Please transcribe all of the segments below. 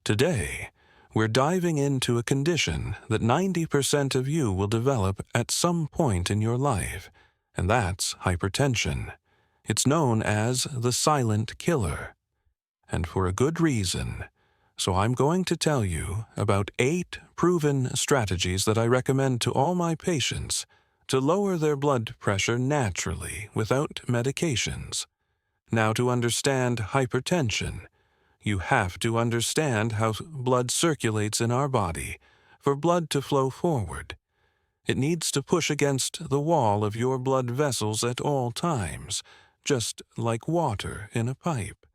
Today, we're diving into a condition that 90% of you will develop at some point in your life, and that's hypertension. It's known as the silent killer, and for a good reason. So I'm going to tell you about 8 proven strategies that I recommend to all my patients to lower their blood pressure naturally without medications. Now, to understand hypertension, you have to understand how blood circulates in our body for blood to flow forward. It needs to push against the wall of your blood vessels at all times, just like water in a pipe.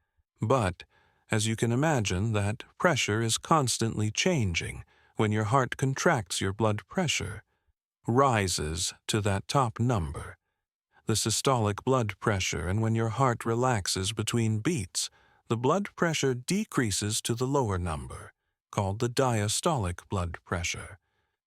But, as you can imagine, that pressure is constantly changing when your heart contracts. Your blood pressure rises to that top number, the systolic blood pressure, and when your heart relaxes between beats, the blood pressure decreases to the lower number, called the diastolic blood pressure.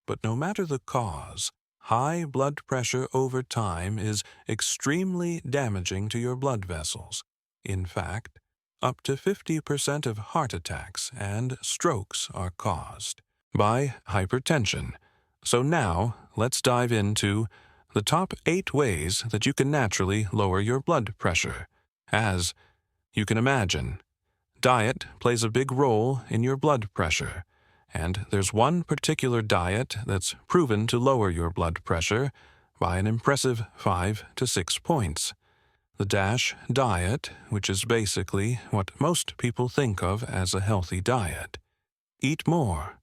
But no matter the cause, high blood pressure over time is extremely damaging to your blood vessels. In fact, up to 50% of heart attacks and strokes are caused by hypertension. So now, let's dive into the top 8 ways that you can naturally lower your blood pressure. As you can imagine, diet plays a big role in your blood pressure, and there's one particular diet that's proven to lower your blood pressure by an impressive 5 to 6 points. The DASH diet, which is basically what most people think of as a healthy diet. Eat more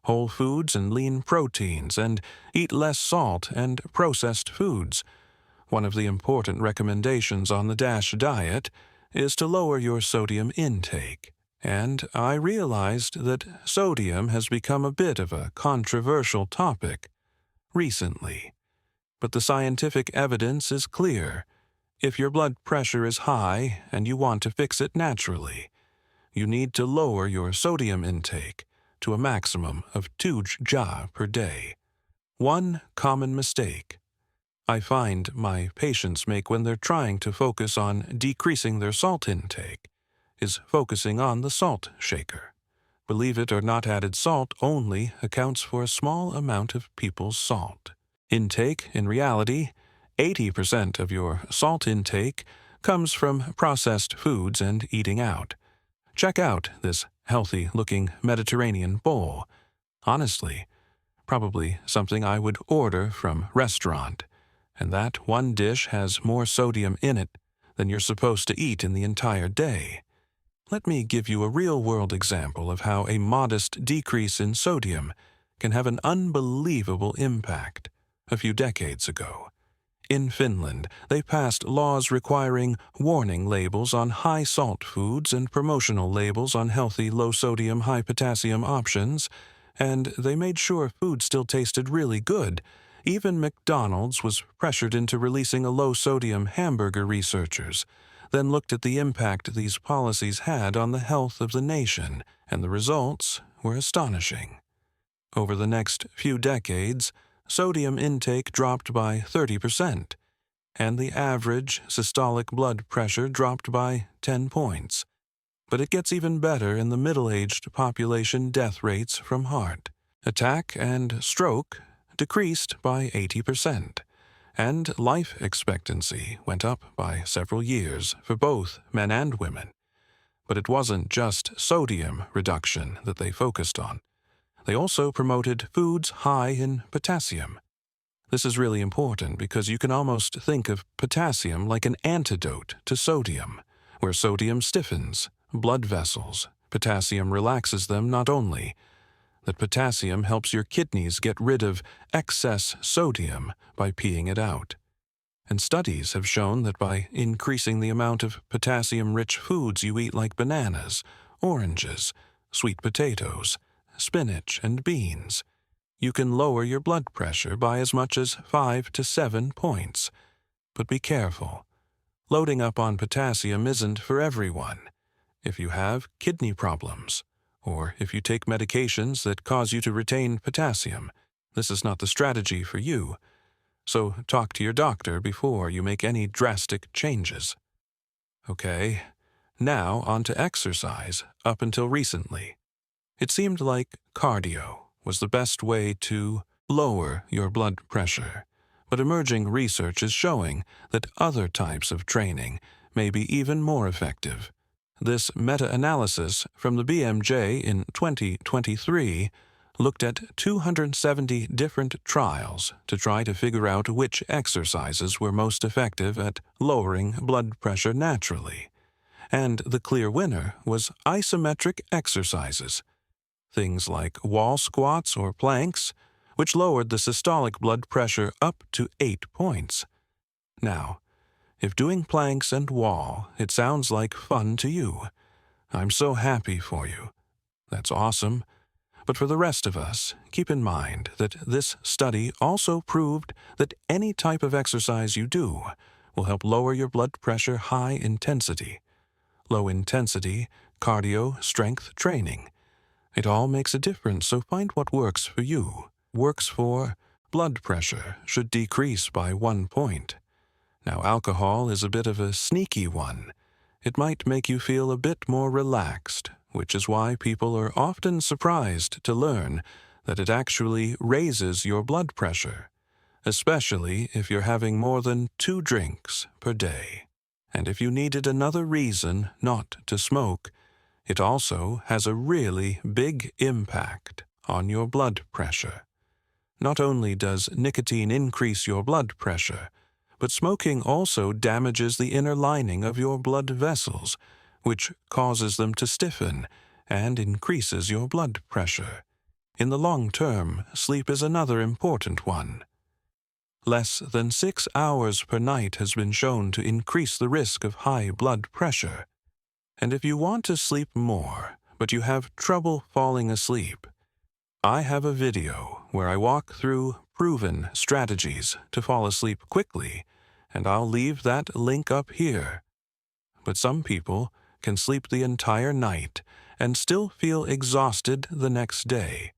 whole foods and lean proteins, and eat less salt and processed foods. One of the important recommendations on the DASH diet is to lower your sodium intake. And I realized that sodium has become a bit of a controversial topic recently. But the scientific evidence is clear. If your blood pressure is high and you want to fix it naturally, you need to lower your sodium intake to a maximum of 2 g per day. One common mistake I find my patients make when they're trying to focus on decreasing their salt intake is focusing on the salt shaker. Believe it or not, added salt only accounts for a small amount of people's salt intake. In reality, 80% of your salt intake comes from processed foods and eating out. Check out this healthy-looking Mediterranean bowl. Honestly, probably something I would order from restaurant, and that one dish has more sodium in it than you're supposed to eat in the entire day. Let me give you a real-world example of how a modest decrease in sodium can have an unbelievable impact. A few decades ago, in Finland, they passed laws requiring warning labels on high-salt foods and promotional labels on healthy low-sodium, high-potassium options, and they made sure food still tasted really good. Even McDonald's was pressured into releasing a low-sodium hamburger. Researchers then looked at the impact these policies had on the health of the nation, and the results were astonishing. Over the next few decades, sodium intake dropped by 30%, and the average systolic blood pressure dropped by 10 points. But it gets even better in the middle-aged population. Death rates from heart attack and stroke decreased by 80%, and life expectancy went up by several years for both men and women. But it wasn't just sodium reduction that they focused on. They also promoted foods high in potassium. This is really important because you can almost think of potassium like an antidote to sodium. Where sodium stiffens blood vessels, potassium relaxes them. Not only that, potassium helps your kidneys get rid of excess sodium by peeing it out. And studies have shown that by increasing the amount of potassium-rich foods you eat, like bananas, oranges, sweet potatoes, spinach, and beans, you can lower your blood pressure by as much as 5 to 7 points. But be careful. Loading up on potassium isn't for everyone. If you have kidney problems, or if you take medications that cause you to retain potassium, this is not the strategy for you. So talk to your doctor before you make any drastic changes. Okay, now on to exercise. Up until recently, It seemed like cardio was the best way to lower your blood pressure, but emerging research is showing that other types of training may be even more effective. This meta-analysis from the BMJ in 2023 looked at 270 different trials to try to figure out which exercises were most effective at lowering blood pressure naturally. And the clear winner was isometric exercises, things like wall squats or planks, which lowered the systolic blood pressure up to 8 points. Now, if doing planks and wall, it sounds like fun to you, I'm so happy for you. That's awesome. But for the rest of us, keep in mind that this study also proved that any type of exercise you do will help lower your blood pressure high intensity, low intensity, cardio, strength training. It all makes a difference, so find what works for you. Works for blood pressure should decrease by 1 point. Now, alcohol is a bit of a sneaky one. It might make you feel a bit more relaxed, which is why people are often surprised to learn that it actually raises your blood pressure, especially if you're having more than 2 drinks per day. And if you needed another reason not to smoke, it also has a really big impact on your blood pressure. Not only does nicotine increase your blood pressure, but smoking also damages the inner lining of your blood vessels, which causes them to stiffen and increases your blood pressure. In the long term, sleep is another important one. Less than 6 hours per night has been shown to increase the risk of high blood pressure. And if you want to sleep more, but you have trouble falling asleep, I have a video where I walk through proven strategies to fall asleep quickly, and I'll leave that link up here. But some people can sleep the entire night and still feel exhausted the next day.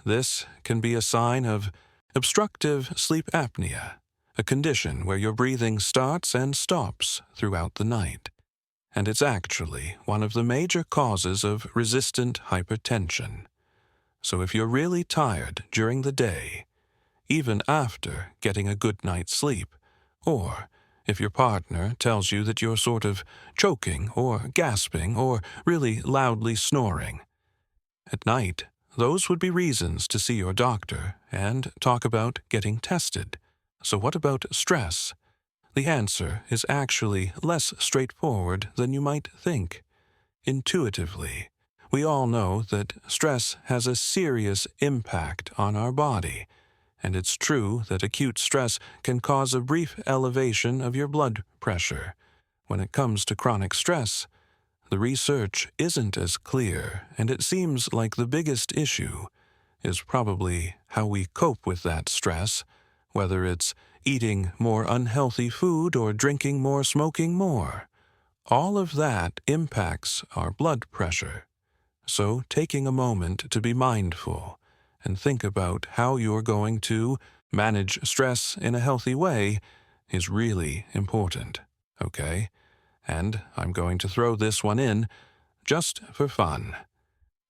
This can be a sign of obstructive sleep apnea, a condition where your breathing starts and stops throughout the night. And it's actually one of the major causes of resistant hypertension. So if you're really tired during the day, even after getting a good night's sleep, or if your partner tells you that you're sort of choking or gasping or really loudly snoring, at night, those would be reasons to see your doctor and talk about getting tested. So what about stress? The answer is actually less straightforward than you might think. Intuitively, we all know that stress has a serious impact on our body, and it's true that acute stress can cause a brief elevation of your blood pressure. When it comes to chronic stress, the research isn't as clear, and it seems like the biggest issue is probably how we cope with that stress, whether it's eating more unhealthy food or drinking more, smoking more. All of that impacts our blood pressure. So taking a moment to be mindful and think about how you're going to manage stress in a healthy way is really important, okay? And I'm going to throw this one in just for fun.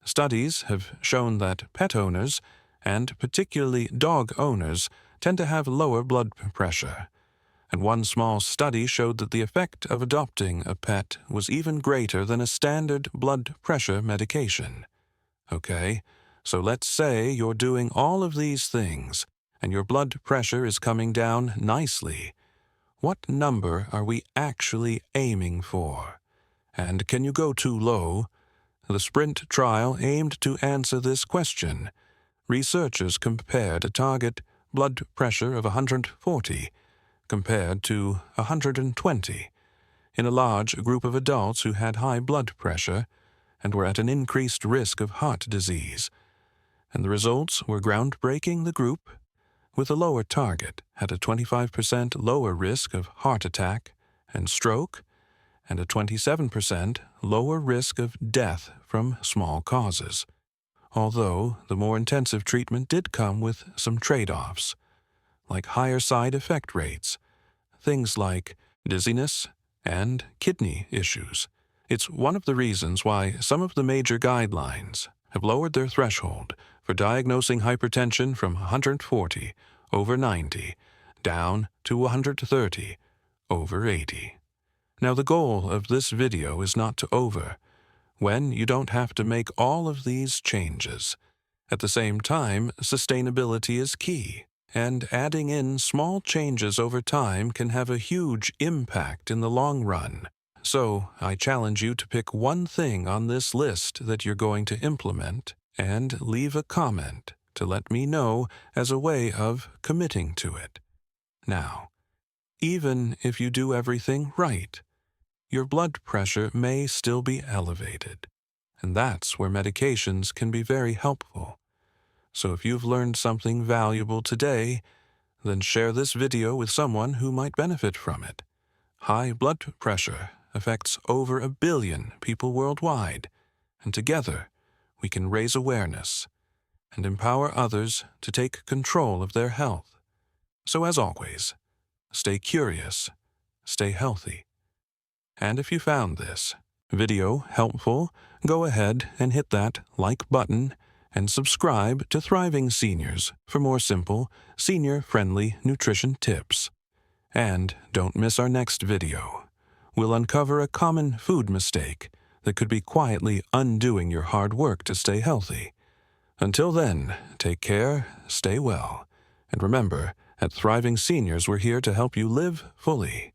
Studies have shown that pet owners, and particularly dog owners, tend to have lower blood pressure. And one small study showed that the effect of adopting a pet was even greater than a standard blood pressure medication. Okay, so let's say you're doing all of these things, and your blood pressure is coming down nicely. What number are we actually aiming for? And can you go too low? The SPRINT trial aimed to answer this question. Researchers compared a target blood pressure of 140 compared to 120 in a large group of adults who had high blood pressure and were at an increased risk of heart disease. And the results were groundbreaking. The group with a lower target had a 25% lower risk of heart attack and stroke, and a 27% lower risk of death from small causes. Although the more intensive treatment did come with some trade-offs, like higher side effect rates, things like dizziness and kidney issues. It's one of the reasons why some of the major guidelines have lowered their threshold for diagnosing hypertension from 140 over 90 down to 130 over 80. Now, the goal of this video is not to when you don't have to make all of these changes. At the same time, sustainability is key, and adding in small changes over time can have a huge impact in the long run. So, I challenge you to pick one thing on this list that you're going to implement and leave a comment to let me know as a way of committing to it. Now, even if you do everything right, your blood pressure may still be elevated, and that's where medications can be very helpful. So if you've learned something valuable today, then share this video with someone who might benefit from it. High blood pressure affects over 1 billion people worldwide, and together we can raise awareness and empower others to take control of their health. So as always, stay curious, stay healthy. And if you found this video helpful, go ahead and hit that like button and subscribe to Thriving Seniors for more simple, senior-friendly nutrition tips. And don't miss our next video. We'll uncover a common food mistake that could be quietly undoing your hard work to stay healthy. Until then, take care, stay well, and remember, at Thriving Seniors we're here to help you live fully.